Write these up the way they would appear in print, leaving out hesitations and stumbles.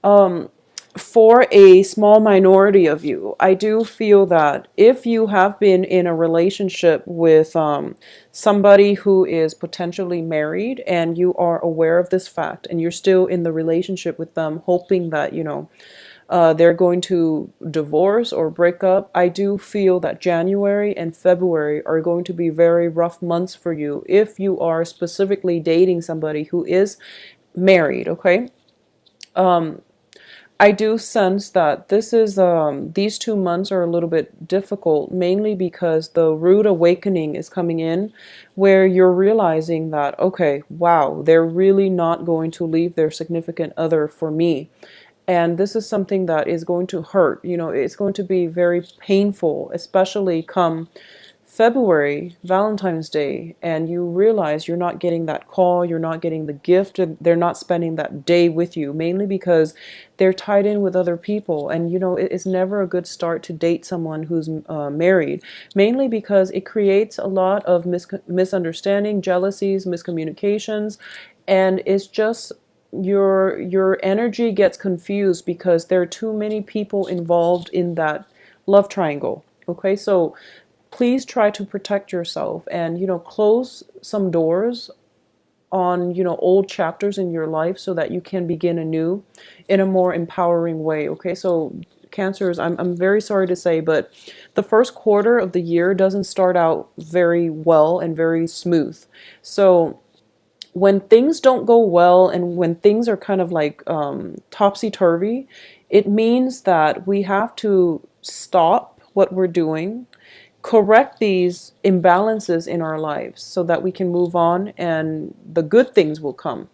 For a small minority of you, I do feel that if you have been in a relationship with somebody who is potentially married and you are aware of this fact and you're still in the relationship with them, hoping that, they're going to divorce or break up, I do feel that January and February are going to be very rough months for you if you are specifically dating somebody who is married, okay? I do sense that these 2 months are a little bit difficult, mainly because the rude awakening is coming in, where you're realizing that, okay, wow, they're really not going to leave their significant other for me. And this is something that is going to hurt. It's going to be very painful, especially come February, Valentine's Day, and you realize you're not getting that call, you're not getting the gift, and they're not spending that day with you, mainly because they're tied in with other people. And it's never a good start to date someone who's married, mainly because it creates a lot of misunderstanding, jealousies, miscommunications, and it's just your energy gets confused because there are too many people involved in that love triangle. Okay, so please try to protect yourself and close some doors on old chapters in your life so that you can begin anew in a more empowering way. Okay, so Cancers, I'm very sorry to say, but the first quarter of the year doesn't start out very well and very smooth. So when things don't go well and when things are kind of like topsy-turvy, it means that we have to stop what we're doing, correct these imbalances in our lives so that we can move on and the good things will come.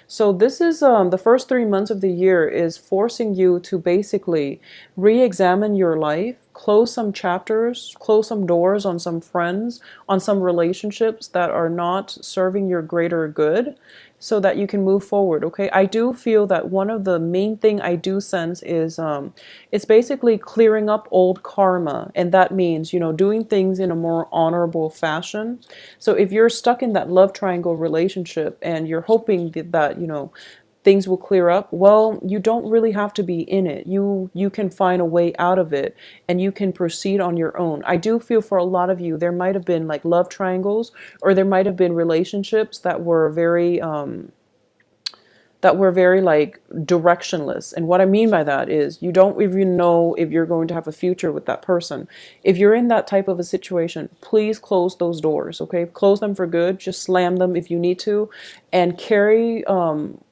So this is the first 3 months of the year is forcing you to basically re-examine your life, close some chapters, close some doors on some friends, on some relationships that are not serving your greater good, so that you can move forward. Okay, I do feel that one of the main thing I do sense is it's basically clearing up old karma, and that means doing things in a more honorable fashion. So if you're stuck in that love triangle relationship and you're hoping that things will clear up, well, you don't really have to be in it. You can find a way out of it and you can proceed on your own. I do feel for a lot of you there might have been like love triangles, or there might have been relationships that were very like directionless. And what I mean by that is you don't even know if you're going to have a future with that person. If you're in that type of a situation, please close those doors, okay? Close them for good. Just slam them if you need to, and carry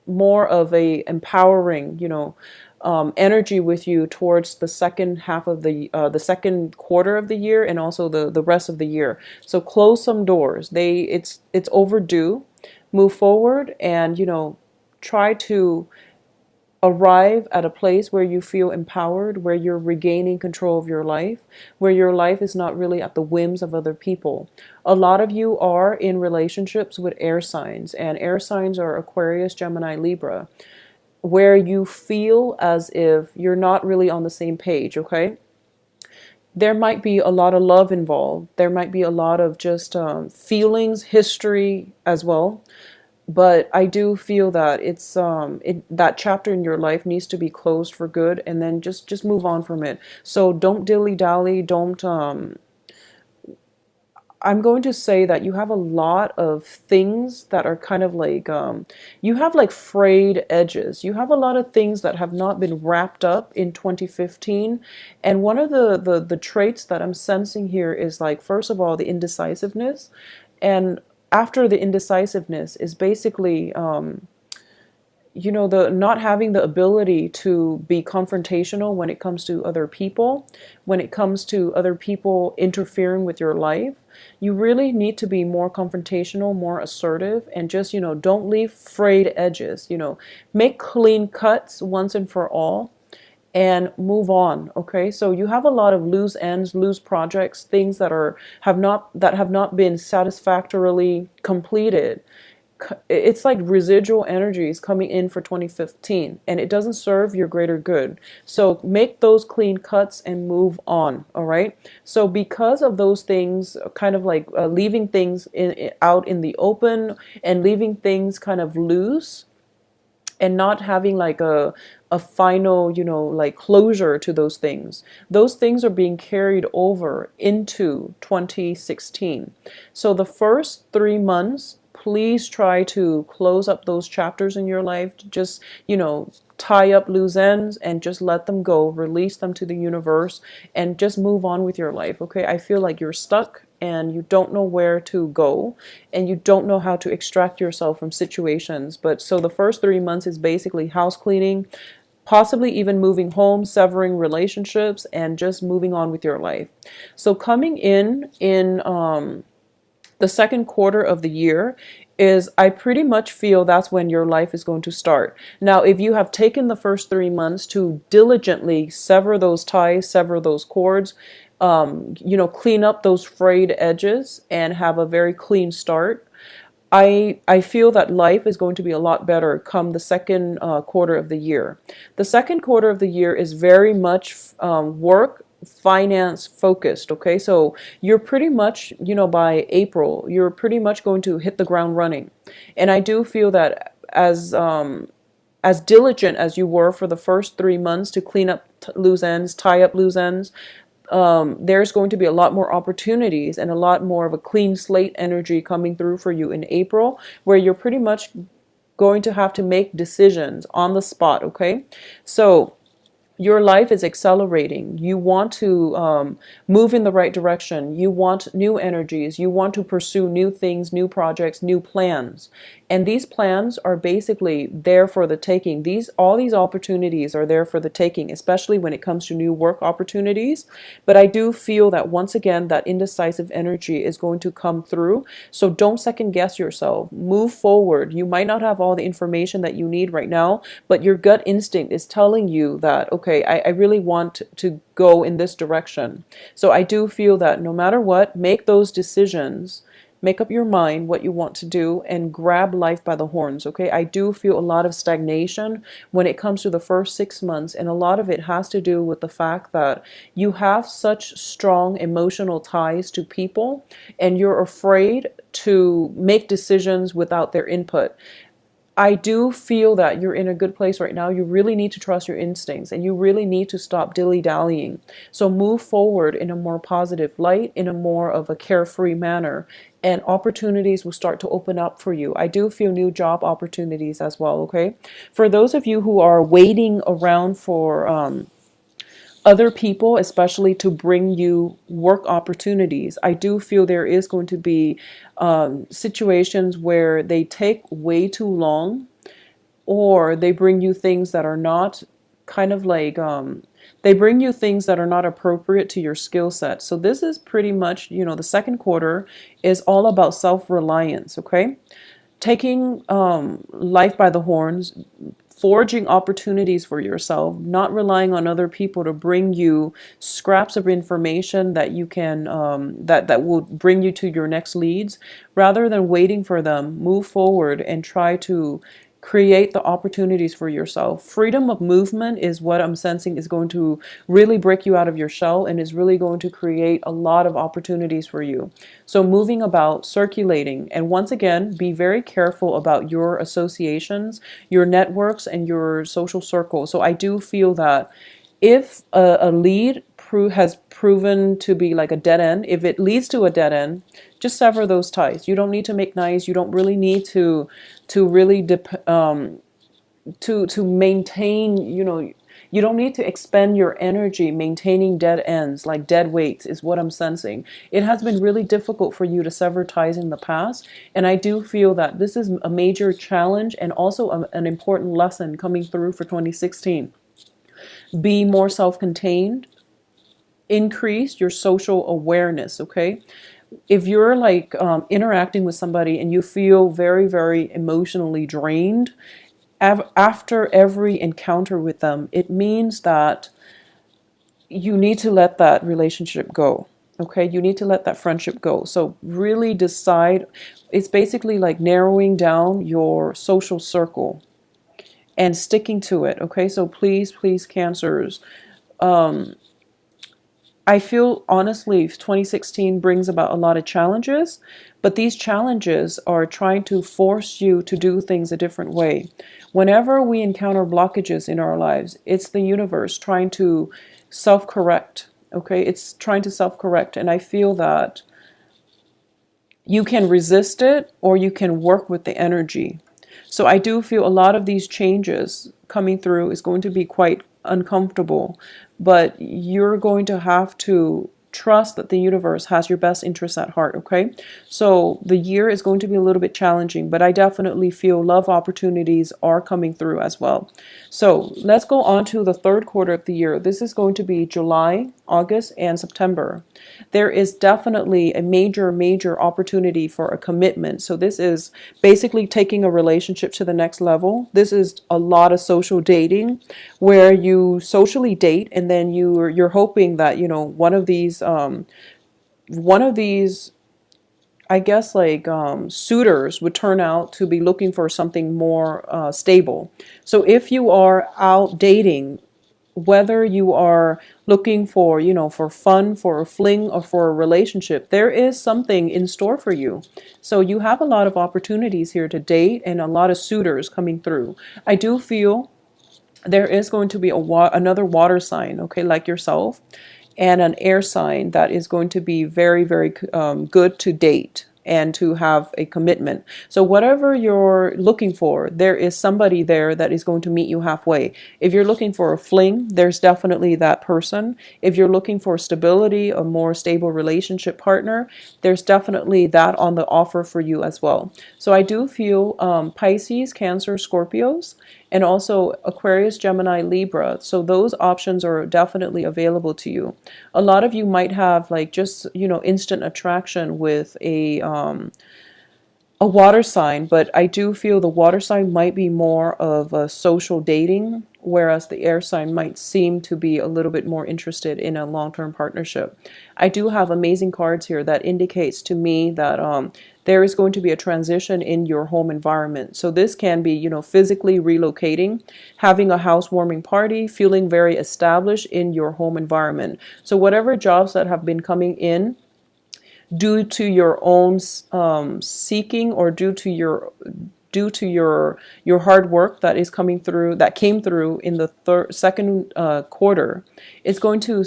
more of a empowering, energy with you towards the second half of the second quarter of the year, and also the rest of the year. So close some doors. It's overdue. Move forward and try to arrive at a place where you feel empowered, where you're regaining control of your life, where your life is not really at the whims of other people. A lot of you are in relationships with air signs, and air signs are Aquarius, Gemini, Libra, where you feel as if you're not really on the same page, okay? There might be a lot of love involved. There might be a lot of just feelings, history as well. But I do feel that that chapter in your life needs to be closed for good, and then just move on from it. So don't dilly dally. Don't. I'm going to say that you have a lot of things that are kind of like you have like frayed edges. You have a lot of things that have not been wrapped up in 2015, and one of the traits that I'm sensing here is like, first of all, the indecisiveness, and after the indecisiveness is basically the not having the ability to be confrontational when it comes to other people, when it comes to other people interfering with your life. You really need to be more confrontational, more assertive, and just don't leave frayed edges. Make clean cuts once and for all and move on. Okay, so you have a lot of loose ends, loose projects, things that have not been satisfactorily completed. It's like residual energies coming in for 2015, and it doesn't serve your greater good. So make those clean cuts and move on. All right, so because of those things, kind of like leaving things out in the open and leaving things kind of loose, and not having like a final, like closure to those things. Those things are being carried over into 2016. So the first 3 months, please try to close up those chapters in your life. Just, tie up loose ends and just let them go, release them to the universe, and just move on with your life. Okay, I feel like you're stuck and you don't know where to go, and you don't know how to extract yourself from situations. But so the first 3 months is basically house cleaning, possibly even moving home, severing relationships, and just moving on with your life. So coming in the second quarter of the year is, I pretty much feel that's when your life is going to start. Now, if you have taken the first 3 months to diligently sever those ties, sever those cords, clean up those frayed edges and have a very clean start, I feel that life is going to be a lot better come the second quarter of the year. The second quarter of the year is very much work, finance focused. Okay, so you're pretty much, by April, you're pretty much going to hit the ground running. And I do feel that as diligent as you were for the first 3 months to clean up loose ends, tie up loose ends, there's going to be a lot more opportunities and a lot more of a clean slate energy coming through for you in April, where you're pretty much going to have to make decisions on the spot. Okay, so your life is accelerating. You want to move in the right direction. You want new energies. You want to pursue new things, new projects, new plans. And these plans are basically there for the taking. All these opportunities are there for the taking, especially when it comes to new work opportunities. But I do feel that once again, that indecisive energy is going to come through. So don't second guess yourself. Move forward. You might not have all the information that you need right now, but your gut instinct is telling you that, okay, I really want to go in this direction. So I do feel that no matter what, make those decisions. Make up your mind what you want to do and grab life by the horns. Okay, I do feel a lot of stagnation when it comes to the first 6 months, and a lot of it has to do with the fact that you have such strong emotional ties to people, and you're afraid to make decisions without their input. I do feel that you're in a good place right now. You really need to trust your instincts, and you really need to stop dilly-dallying. So move forward in a more positive light, in a more of a carefree manner, and opportunities will start to open up for you. I do feel new job opportunities as well, okay? For those of you who are waiting around for other people, especially to bring you work opportunities, I do feel there is going to be situations where they take way too long, or they bring you things that are not kind of like they bring you things that are not appropriate to your skill set. So this is pretty much, the second quarter is all about self-reliance. Okay, taking life by the horns, forging opportunities for yourself, not relying on other people to bring you scraps of information that you can that will bring you to your next leads. Rather than waiting for them, move forward and try to create the opportunities for yourself. Freedom of movement is what I'm sensing is going to really break you out of your shell, and is really going to create a lot of opportunities for you. So moving about, circulating, and once again, be very careful about your associations, your networks, and your social circle. So I do feel that if a lead has proven to be like a dead end, if it leads to a dead end, just sever those ties. You don't need to make nice. You don't really need to really to maintain. You don't need to expend your energy maintaining dead ends, like dead weights is what I'm sensing. It has been really difficult for you to sever ties in the past, and I do feel that this is a major challenge and also an important lesson coming through for 2016. Be more self-contained, increase your social awareness. Okay, if you're like interacting with somebody and you feel very, very emotionally drained after every encounter with them, it means that you need to let that relationship go. Okay, you need to let that friendship go. So really decide. It's basically like narrowing down your social circle and sticking to it. Okay, so please, please, Cancers, I feel honestly 2016 brings about a lot of challenges, but these challenges are trying to force you to do things a different way. Whenever we encounter blockages in our lives, it's the universe trying to self-correct. Okay, it's trying to self-correct, and I feel that you can resist it or you can work with the energy. So I do feel a lot of these changes coming through is going to be quite uncomfortable, but you're going to have to trust that the universe has your best interests at heart, okay? So the year is going to be a little bit challenging, but I definitely feel love opportunities are coming through as well. So let's go on to the third quarter of the year. This is going to be July, August, and September. There is definitely a major opportunity for a commitment. So this is basically taking a relationship to the next level. This is a lot of social dating where you socially date and then you're hoping that, one of these I guess like suitors would turn out to be looking for something more stable. So if you are out dating, whether you are looking for, for fun, for a fling, or for a relationship, there is something in store for you. So you have a lot of opportunities here to date and a lot of suitors coming through. I do feel there is going to be another water sign, okay, like yourself, and an air sign that is going to be very good to date and to have a commitment. So whatever you're looking for, there is somebody there that is going to meet you halfway. If you're looking for a fling, there's definitely that person. If you're looking for stability, a more stable relationship partner, there's definitely that on the offer for you as well. So I do feel Pisces, Cancer, Scorpios, and also Aquarius, Gemini, Libra. So those options are definitely available to you. A lot of you might have like just, instant attraction with a water sign, but I do feel the water sign might be more of a social dating, whereas the air sign might seem to be a little bit more interested in a long-term partnership. I do have amazing cards here that indicates to me that there is going to be a transition in your home environment. So this can be, physically relocating, having a housewarming party, feeling very established in your home environment. So whatever jobs that have been coming in due to your own seeking or due to your hard work that is coming through, that came through in the second quarter, it's going to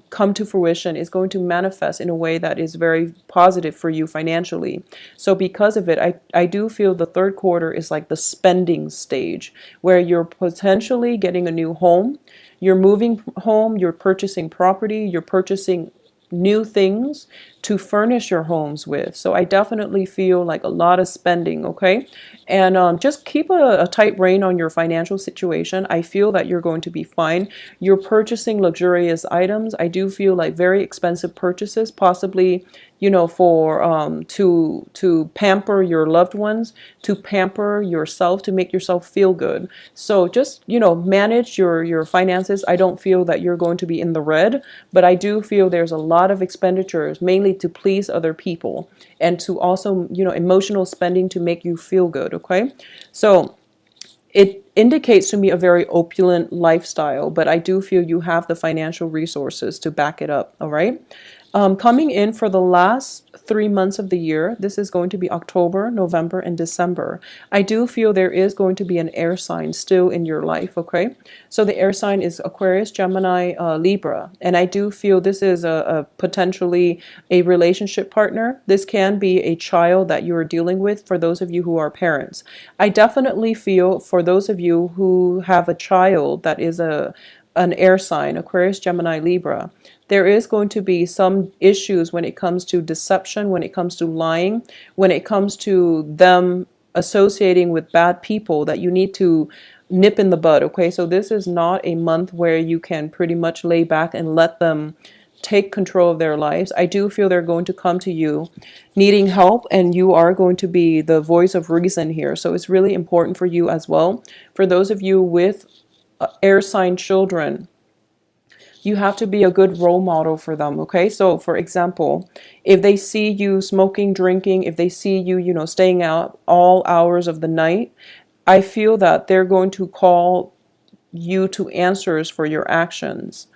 come to fruition. It's going to manifest in a way that is very positive for you financially. So because of it, I do feel the third quarter is like the spending stage where you're potentially getting a new home, you're moving home, you're purchasing property, you're purchasing new things to furnish your homes with. So I definitely feel like a lot of spending, okay? And just keep a tight rein on your financial situation. I feel that you're going to be fine. You're purchasing luxurious items. I do feel like very expensive purchases, possibly, for to pamper your loved ones, to pamper yourself, to make yourself feel good. So just, manage your finances. I don't feel that you're going to be in the red, but I do feel there's a lot of expenditures, mainly to please other people and to also, emotional spending to make you feel good, okay? So it indicates to me a very opulent lifestyle, but I do feel you have the financial resources to back it up, all right? Coming in for the last 3 months of the year, this is going to be October, November, and December. I do feel there is going to be an air sign still in your life, okay? So the air sign is Aquarius, Gemini, Libra. And I do feel this is a potentially a relationship partner. This can be a child that you are dealing with for those of you who are parents. I definitely feel for those of you who have a child that is an air sign, Aquarius, Gemini, Libra, there is going to be some issues when it comes to deception, when it comes to lying, when it comes to them associating with bad people that you need to nip in the bud, okay? So this is not a month where you can pretty much lay back and let them take control of their lives. I do feel they're going to come to you needing help, and you are going to be the voice of reason here. So it's really important for you as well. For those of you with air sign children, you have to be a good role model for them, okay? So for example, if they see you smoking, drinking, if they see you, staying out all hours of the night, I feel that they're going to call you to answers for your actions.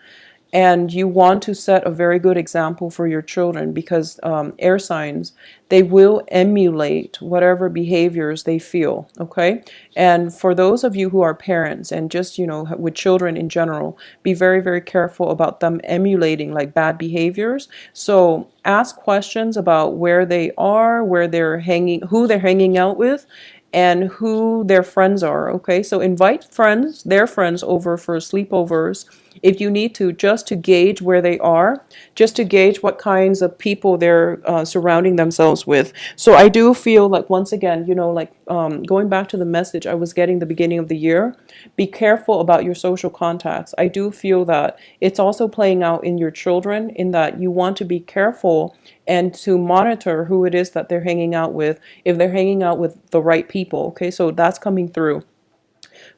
And you want to set a very good example for your children, because air signs, they will emulate whatever behaviors they feel. Okay. And for those of you who are parents and just, with children in general, be very, very careful about them emulating like bad behaviors. So ask questions about where they are, where they're hanging, who they're hanging out with, and who their friends are. Okay, so invite friends, their friends, over for sleepovers if you need to, just to gauge where they are, just to gauge what kinds of people they're surrounding themselves with. So I do feel like, once again, like going back to the message I was getting the beginning of the year, be careful about your social contacts. I do feel that it's also playing out in your children, in that you want to be careful and to monitor who it is that they're hanging out with, if they're hanging out with the right people. Okay, so that's coming through.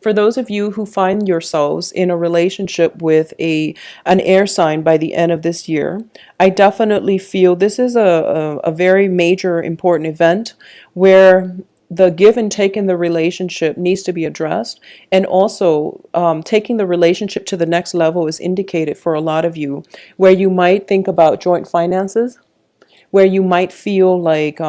For those of you who find yourselves in a relationship with an air sign by the end of this year, I definitely feel this is a very major, important event where the give and take in the relationship needs to be addressed. And also, taking the relationship to the next level is indicated for a lot of you, where you might think about joint finances, where you might feel like,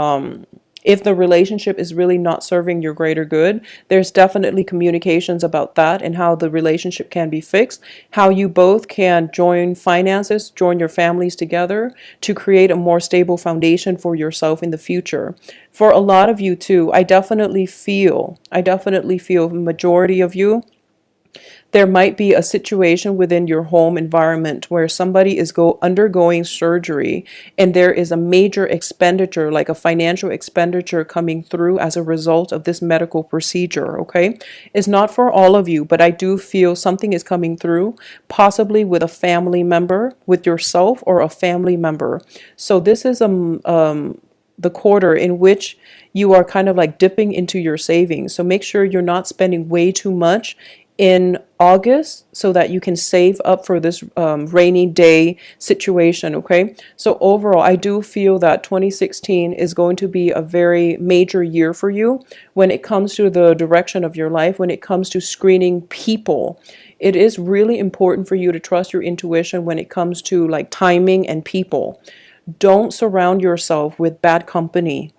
if the relationship is really not serving your greater good, there's definitely communications about that and how the relationship can be fixed, how you both can join finances, join your families together to create a more stable foundation for yourself in the future. For a lot of you too, I definitely feel majority of you, there might be a situation within your home environment where somebody is undergoing surgery, and there is a major expenditure, like a financial expenditure, coming through as a result of this medical procedure. Okay, it's not for all of you, but I do feel something is coming through, possibly with a family member, with yourself or a family member. So this is the quarter in which you are kind of like dipping into your savings. So make sure you're not spending way too much in August, so that you can save up for this rainy day situation. Okay, so overall, I do feel that 2016 is going to be a very major year for you when it comes to the direction of your life, when it comes to screening people. It is really important for you to trust your intuition when it comes to like timing and people. Don't surround yourself with bad company.